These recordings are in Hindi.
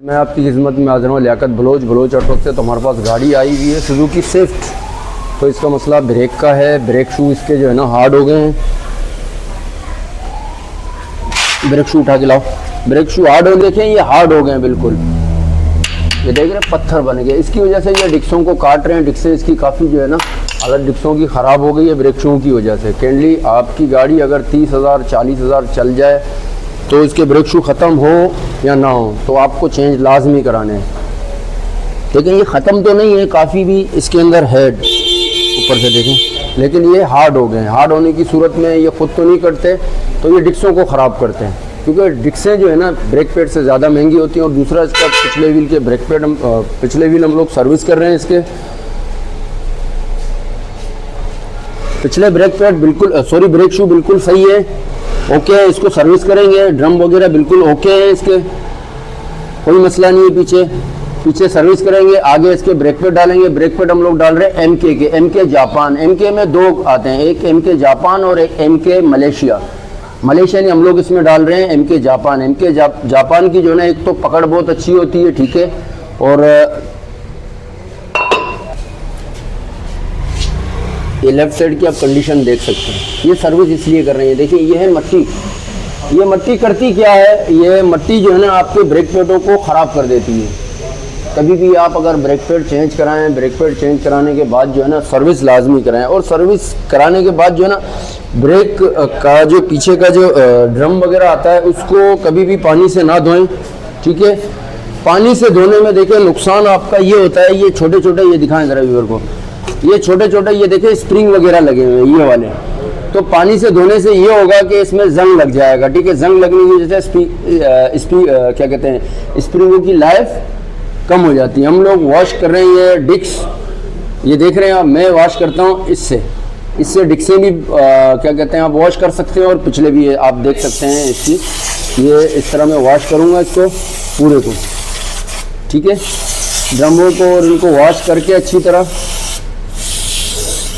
मैं आपकी खिदमत में हाजिर हूँ लियाकत बलोच ऑटो से। तो हमारे पास गाड़ी आई हुई है सुजुकी स्विफ्ट। तो इसका मसला ब्रेक का है। ब्रेक शू इसके जो है ना हार्ड हो गए हैं। ब्रेक शू उठा के लाओ। ब्रेक शू हार्ड हो, देखें ये हार्ड हो गए हैं बिल्कुल। ये देख रहे हैं पत्थर बन गए। इसकी वजह से ये डिक्सों को काट रहे हैं। डिक्सें इसकी काफ़ी जो है ना हालत डिक्सों की ख़राब हो गई है ब्रेक शू की वजह से। कैंडली आपकी गाड़ी अगर 30,000 40,000 चल जाए तो इसके ब्रेक शू ख़त्म हो या ना हो तो आपको चेंज लाजमी कराने हैं। लेकिन ये ख़त्म तो नहीं है, काफ़ी भी इसके अंदर है ऊपर से देखें, लेकिन ये हार्ड हो गए हैं। हार्ड होने की सूरत में ये ख़ुद तो नहीं करते, तो ये डिक्सों को ख़राब करते हैं। क्योंकि डिक्सें जो है ना ब्रेक पैड से ज़्यादा महंगी होती हैं। और दूसरा इसका पिछले व्हील के ब्रेक पैड पिछले व्हील हम लोग सर्विस कर रहे हैं। इसके पिछले ब्रेक पैड बिल्कुल ब्रेक शू बिल्कुल सही है, ओके है। इसको सर्विस करेंगे, ड्रम वगैरह बिल्कुल ओके है, इसके कोई मसला नहीं है। पीछे सर्विस करेंगे, आगे इसके ब्रेक पैड डालेंगे। ब्रेक पैड हम लोग डाल रहे हैं एमके के, एमके जापान। एमके में दो आते हैं, एक एमके जापान और एक एमके मलेशिया। मलेशिया नहीं, हम लोग इसमें डाल रहे हैं एमके जापान। एमके जापान की जो है ना एक तो पकड़ बहुत अच्छी होती है, ठीक है। और ये लेफ्ट साइड की आप कंडीशन देख सकते हैं। ये सर्विस इसलिए कर रहे हैं, देखिए ये है मट्टी। ये मट्टी करती क्या है, ये मट्टी जो है ना आपके ब्रेक पैडों को ख़राब कर देती है। कभी भी आप अगर ब्रेक पैड चेंज कराएं, ब्रेक पैड चेंज कराने के बाद जो है ना सर्विस लाजमी कराएं। और सर्विस कराने के बाद जो है ना ब्रेक का जो पीछे का जो ड्रम वगैरह आता है उसको कभी भी पानी से ना धोएं, ठीक है। पानी से धोने में देखिए नुकसान आपका ये होता है, ये छोटे छोटे, ये दिखाएं ज़रा व्यूअर को, ये छोटे छोटे ये देखिए स्प्रिंग वगैरह लगे हुए हैं ये वाले। तो पानी से धोने से ये होगा कि इसमें जंग लग जाएगा, ठीक है। जंग लगने की वजह से क्या कहते हैं स्प्रिंगों की लाइफ कम हो जाती है। हम लोग वॉश कर रहे हैं ये डिक्स, ये देख रहे हैं आप, मैं वॉश करता हूँ इससे डिक्सें भी क्या कहते हैं आप वॉश कर सकते हैं। और पिछले भी आप देख सकते हैं इसकी, ये इस तरह मैं वॉश करूँगा इसको पूरे को, ठीक है। ड्रमों को और इनको वॉश करके अच्छी तरह,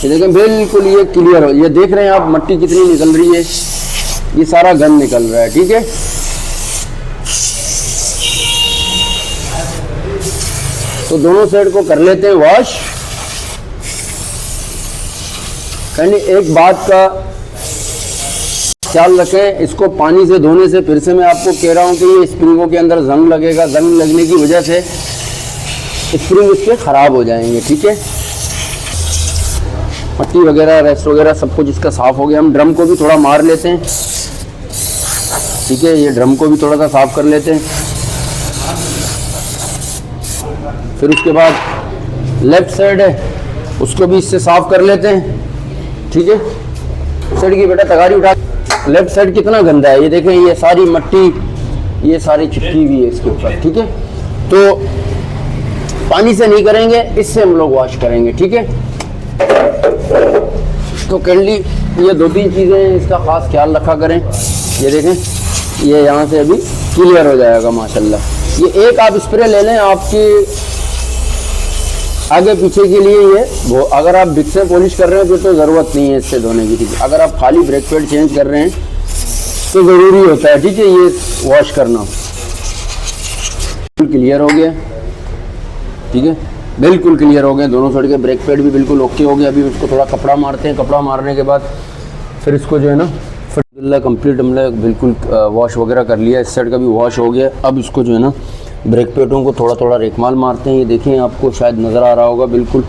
ये देखें बिल्कुल ये क्लियर हो। ये देख रहे हैं आप मट्टी कितनी निकल रही है, ये सारा गंद निकल रहा है, ठीक है। तो दोनों साइड को कर लेते हैं वॉश। यानी एक बात का ख्याल रखें, इसको पानी से धोने से फिर से मैं आपको कह रहा हूं कि ये स्प्रिंगों के अंदर जंग लगेगा। जंग लगने की वजह से स्प्रिंग इसके ख़राब हो जाएंगे, ठीक है। मट्टी वगैरह रेस्ट वगैरह सब कुछ इसका साफ़ हो गया। हम ड्रम को भी थोड़ा मार लेते हैं, ठीक है। ये ड्रम को भी थोड़ा सा साफ़ कर लेते हैं। फिर उसके बाद लेफ़्ट साइड है उसको भी इससे साफ़ कर लेते हैं, ठीक है। साइड की बेटा तगारी उठा। लेफ़्ट साइड कितना गंदा है, ये देखें, ये सारी मट्टी ये सारी चिपकी हुई है इसके ऊपर, ठीक है। तो पानी से नहीं करेंगे, इससे हम लोग वॉश करेंगे, ठीक है। तो कैंडली ये दो तीन चीज़ें हैं, इसका ख़ास ख्याल रखा करें। ये देखें ये यहाँ से अभी क्लियर हो जाएगा माशाल्लाह। ये एक आप स्प्रे ले लें आपकी आगे पीछे के लिए। ये वो अगर आप डिक्स से पॉलिश कर रहे हैं फिर तो ज़रूरत नहीं है इससे धोने की, ठीक है। अगर आप खाली ब्रेक पैड चेंज कर रहे हैं तो ज़रूरी होता है, ठीक है, ये वॉश करना। क्लियर हो गया, ठीक है, बिल्कुल क्लियर हो गए। दोनों साइड के ब्रेक पैड भी बिल्कुल ओके हो गए। अभी उसको थोड़ा कपड़ा मारते हैं। कपड़ा मारने के बाद फिर इसको जो है ना फिर कंप्लीट हमने बिल्कुल वॉश वगैरह कर लिया। इस साइड का भी वॉश हो गया। अब इसको जो है ना ब्रेक पैडों को थोड़ा थोड़ा रेकमाल मारते हैं। ये देखें आपको शायद नज़र आ रहा होगा, बिल्कुल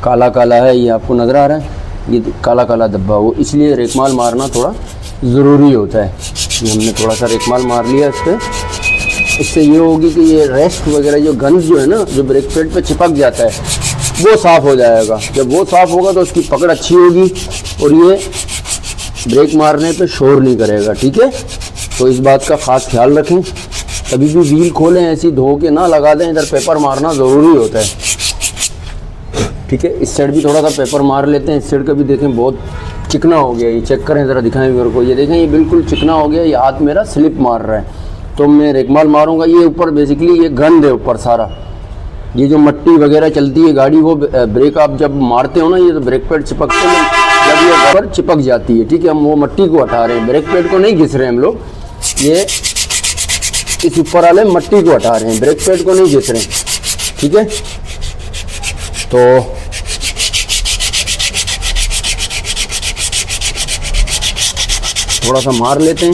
काला काला है, ये आपको नज़र आ रहा है, ये काला काला धब्बा, वो इसलिए रेकमाल मारना थोड़ा ज़रूरी होता है। ये हमने थोड़ा सा रेकमाल मार लिया इस पर। इससे ये होगी कि ये रेस्ट वगैरह जो गंज जो है ना जो ब्रेक पैड पे चिपक जाता है वो साफ़ हो जाएगा। जब वो साफ़ होगा तो उसकी पकड़ अच्छी होगी और ये ब्रेक मारने पे शोर नहीं करेगा, ठीक है। तो इस बात का ख़ास ख्याल रखें। कभी भी व्हील खोलें ऐसी धो के ना लगा दें, इधर पेपर मारना ज़रूरी होता है, ठीक है। इस साइड भी थोड़ा सा पेपर मार लेते हैं। इस साइड का भी देखें बहुत चिकना हो गया, ये चेक करें ज़रा, दिखाएं मेरे को। ये देखें ये बिल्कुल चिकना हो गया, ये हाथ मेरा स्लिप मार रहा है, तो मैं रेकमाल मारूंगा। ये ऊपर बेसिकली ये गंद है ऊपर सारा, ये जो मट्टी वगैरह चलती है गाड़ी, वो ब्रेक आप जब मारते हो ना ये तो ब्रेक पैड चिपकते हैं, जब ये ऊपर चिपक जाती है, ठीक है। हम वो मट्टी को हटा रहे हैं, ब्रेक पैड को नहीं घिस रहे हम लोग। ये इस ऊपर वाले मट्टी को हटा रहे हैं, ब्रेक पैड को नहीं घिस रहे हैं, ठीक है। तो थोड़ा सा मार लेते हैं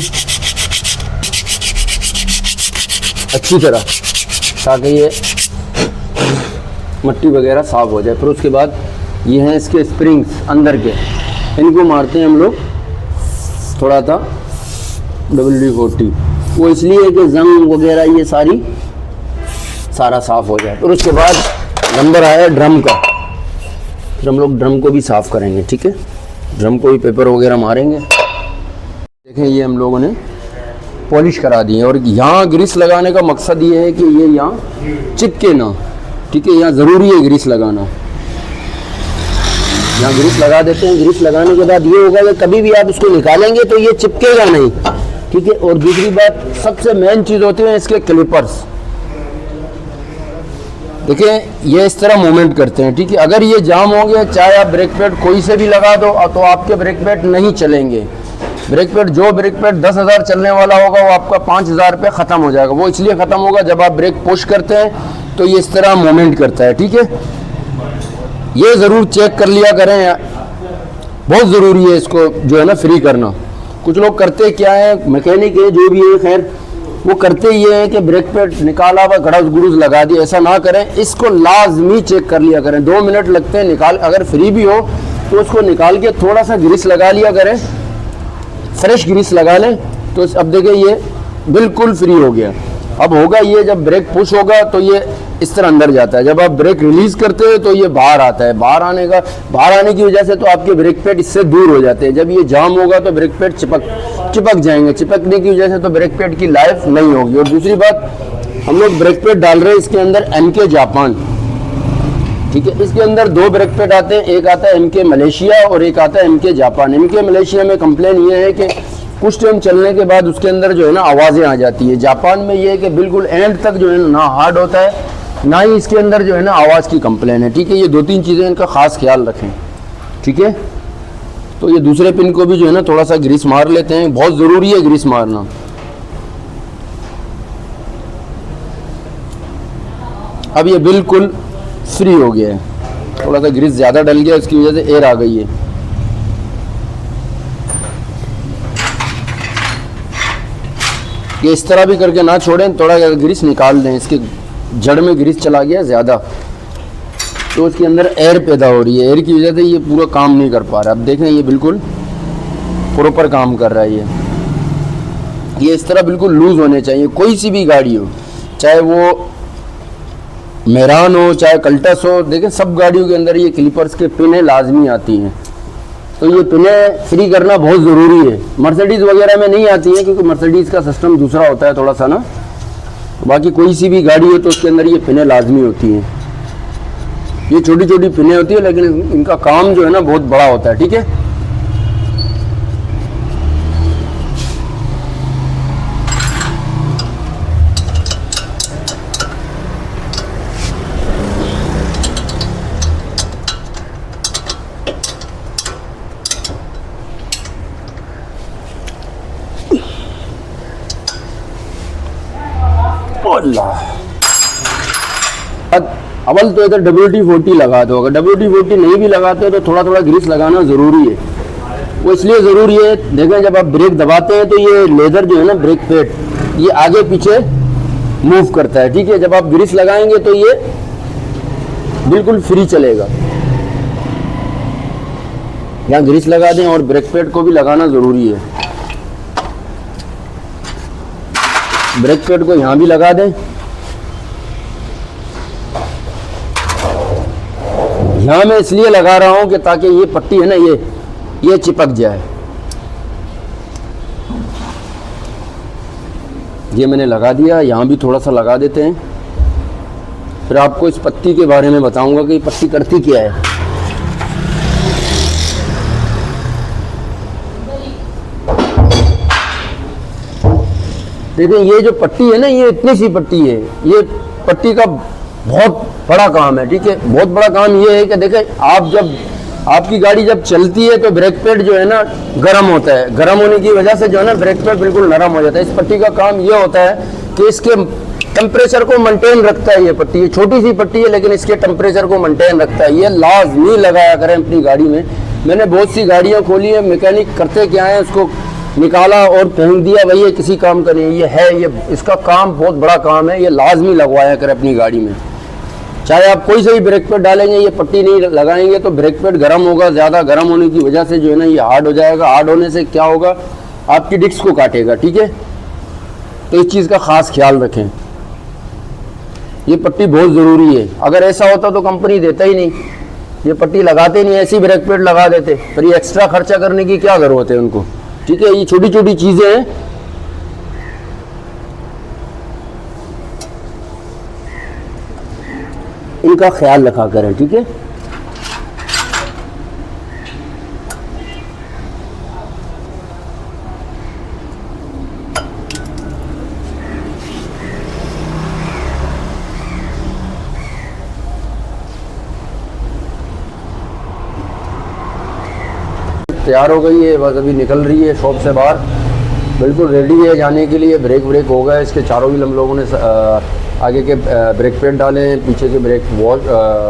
अच्छी तरह, ताकि ये मट्टी वगैरह साफ हो जाए। फिर उसके बाद ये हैं इसके स्प्रिंग्स अंदर के, इनको मारते हैं हम लोग थोड़ा सा WD-40, वो इसलिए कि जंग वगैरह ये सारा साफ हो जाए। फिर उसके बाद नंबर आया ड्रम का, फिर हम लोग ड्रम को भी साफ करेंगे, ठीक है। ड्रम को भी पेपर वगैरह मारेंगे। देखें ये हम लोगों ने पॉलिश करा दी है, और यहाँ ग्रीस लगाने का मकसद ये है कि ये यहाँ चिपके ना, ठीक है। यहाँ ज़रूरी है ग्रीस लगाना, यहाँ ग्रीस लगा देते हैं। ग्रीस लगाने के बाद ये होगा कि कभी भी आप इसको निकालेंगे तो ये चिपकेगा नहीं, ठीक है। और दूसरी बात सबसे मेन चीज़ होती है इसके क्लिपर्स। देखिए ये इस तरह मूवमेंट करते हैं, ठीक है। अगर ये जाम हो गया, चाहे आप ब्रेक पैड कोई से भी लगा दो, तो आपके ब्रेक पैड नहीं चलेंगे। ब्रेक पैड, जो ब्रेक पैड 10,000 चलने वाला होगा वो आपका 5,000 पे ख़त्म हो जाएगा। वो इसलिए ख़त्म होगा जब आप ब्रेक पुश करते हैं तो ये इस तरह मूवमेंट करता है, ठीक है। ये ज़रूर चेक कर लिया करें, बहुत ज़रूरी है इसको जो है ना फ्री करना। कुछ लोग करते क्या है, मैकेनिक है जो भी है, खैर वो करते ये है कि ब्रेक पैड निकाला हुआ गड़स गुड़ूस लगा दिया। ऐसा ना करें, इसको लाजमी चेक कर लिया करें। 2 मिनट लगते हैं निकाल, अगर फ्री भी हो तो उसको निकाल के थोड़ा सा ग्रीस लगा लिया करें, फ्रेश ग्रीस लगा लें। तो अब देखिए ये बिल्कुल फ्री हो गया। अब होगा ये, जब ब्रेक पुश होगा तो ये इस तरह अंदर जाता है, जब आप ब्रेक रिलीज करते हो तो ये बाहर आता है। बाहर आने की वजह से तो आपके ब्रेक पैड इससे दूर हो जाते हैं। जब ये जाम होगा तो ब्रेक पैड चिपक जाएंगे, चिपकने की वजह से तो ब्रेक पैड की लाइफ नहीं होगी। और दूसरी बात, हम लोग ब्रेक पैड डाल रहे हैं इसके अंदर MK जापान, ठीक है। इसके अंदर 2 ब्रेक पैड आते हैं, एक आता है MK मलेशिया और एक आता है MK जापान। MK मलेशिया में कंप्लेन ये है कि कुछ टाइम चलने के बाद उसके अंदर जो है ना आवाज़ें आ जाती है। जापान में ये है कि बिल्कुल एंड तक जो है ना हार्ड होता है, ना ही इसके अंदर जो है ना आवाज़ की कंप्लेन है, ठीक है। ये 2-3 चीज़ें इनका ख़ास ख्याल रखें, ठीक है। तो ये दूसरे पिन को भी जो है ना थोड़ा सा ग्रीस मार लेते हैं, बहुत ज़रूरी है ग्रीस मारना। अब ये बिल्कुल फ्री हो गया है, थोड़ा सा ग्रीस ज़्यादा डल गया, उसकी वजह से एयर आ गई है। ये इस तरह भी करके ना छोड़ें, थोड़ा ग्रीस निकाल दें, इसके जड़ में ग्रीस चला गया ज़्यादा तो उसके अंदर एयर पैदा हो रही है, एयर की वजह से ये पूरा काम नहीं कर पा रहा। अब देखें ये बिल्कुल प्रॉपर काम कर रहा है। ये इस तरह बिल्कुल लूज़ होने चाहिए, कोई सी भी गाड़ी हो, चाहे वो मेरान हो चाहे कल्टस हो। देखें सब गाड़ियों के अंदर ये क्लिपर्स के पिनें लाजमी आती हैं, तो ये पिनें फ्री करना बहुत ज़रूरी है। मर्सिडीज़ वगैरह में नहीं आती हैं क्योंकि मर्सिडीज़ का सिस्टम दूसरा होता है थोड़ा सा ना। बाकी कोई सी भी गाड़ी हो तो उसके अंदर ये पिनें लाजमी होती हैं। ये छोटी छोटी पिनें होती है लेकिन इनका काम जो है ना बहुत बड़ा होता है, ठीक है। अव्वल तो इधर WD-40 लगा दो। अगर WD-40 नहीं भी लगाते तो थोड़ा थोड़ा ग्रीस लगाना ज़रूरी है। वो इसलिए ज़रूरी है, देखें जब आप ब्रेक दबाते हैं तो ये लेदर जो है ना ब्रेक पैड ये आगे पीछे मूव करता है, ठीक है। जब आप ग्रीस लगाएंगे तो ये बिल्कुल फ्री चलेगा। यहाँ ग्रीस लगा दें और ब्रेक पैड को भी लगाना ज़रूरी है। ब्रेक पैड को यहाँ भी लगा दें, यहाँ मैं इसलिए लगा रहा हूँ कि ताकि ये पट्टी है ना ये चिपक जाए। ये मैंने लगा दिया, यहाँ भी थोड़ा सा लगा देते हैं। फिर आपको इस पट्टी के बारे में बताऊंगा कि ये पट्टी करती क्या है। देखिए ये जो पट्टी है ना ये इतनी सी पट्टी है, ये पट्टी का बहुत बड़ा काम है, ठीक है। बहुत बड़ा काम ये है कि देखें आप जब आपकी गाड़ी जब चलती है तो ब्रेक पैड जो है ना गर्म होता है, गर्म होने की वजह से जो है ना ब्रेक पैड बिल्कुल नरम हो जाता है। इस पट्टी का काम ये होता है कि इसके टेम्परेचर को मेंटेन रखता है। ये पट्टी, ये छोटी सी पट्टी है लेकिन इसके टेम्परेचर को मेंटेन रखता है। ये लाजमी लगाया करें अपनी गाड़ी में। मैंने बहुत सी गाड़ियाँ खोली है, मैकेनिक करते क्या है, उसको निकाला और फेंक दिया, भाई ये किसी काम का नहीं। ये है, ये इसका काम बहुत बड़ा काम है, ये लाजमी लगवाया करें अपनी गाड़ी में। चाहे आप कोई से भी ब्रेक पैड डालेंगे, ये पट्टी नहीं लगाएंगे तो ब्रेक पैड गर्म होगा, ज़्यादा गर्म होने की वजह से जो है ना ये हार्ड हो जाएगा। हार्ड होने से क्या होगा, आपकी डिस्क को काटेगा। ठीक है, तो इस चीज़ का ख़ास ख्याल रखें। ये पट्टी बहुत ज़रूरी है। अगर ऐसा होता तो कंपनी देता ही नहीं, ये पट्टी लगाते नहीं, ऐसी ब्रेक पैड लगा देते। फिर ये एक्स्ट्रा खर्चा करने की क्या ज़रूरत है उनको। ठीक है, ये छोटी छोटी चीज़ें हैं, इनका ख्याल रखा करें। ठीक है, तैयार हो गई है, बस अभी निकल रही है शॉप से बाहर, बिल्कुल रेडी है जाने के लिए। ब्रेक हो गया, इसके चारों व्हील हम लोगों ने आगे के ब्रेक पैड डाले हैं, पीछे के ब्रेक वॉश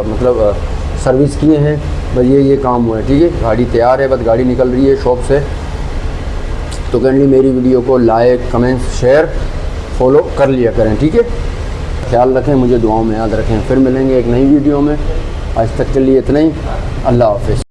मतलब सर्विस किए हैं। बस ये काम हुआ है। ठीक है, गाड़ी तैयार है, बस गाड़ी निकल रही है शॉप से। तो काइंडली मेरी वीडियो को लाइक, कमेंट्स, शेयर, फॉलो कर लिया करें। ठीक है, ख्याल रखें, मुझे दुआओं में याद रखें। फिर मिलेंगे एक नई वीडियो में। आज तक के लिए इतना ही। अल्लाह हाफ़िज़।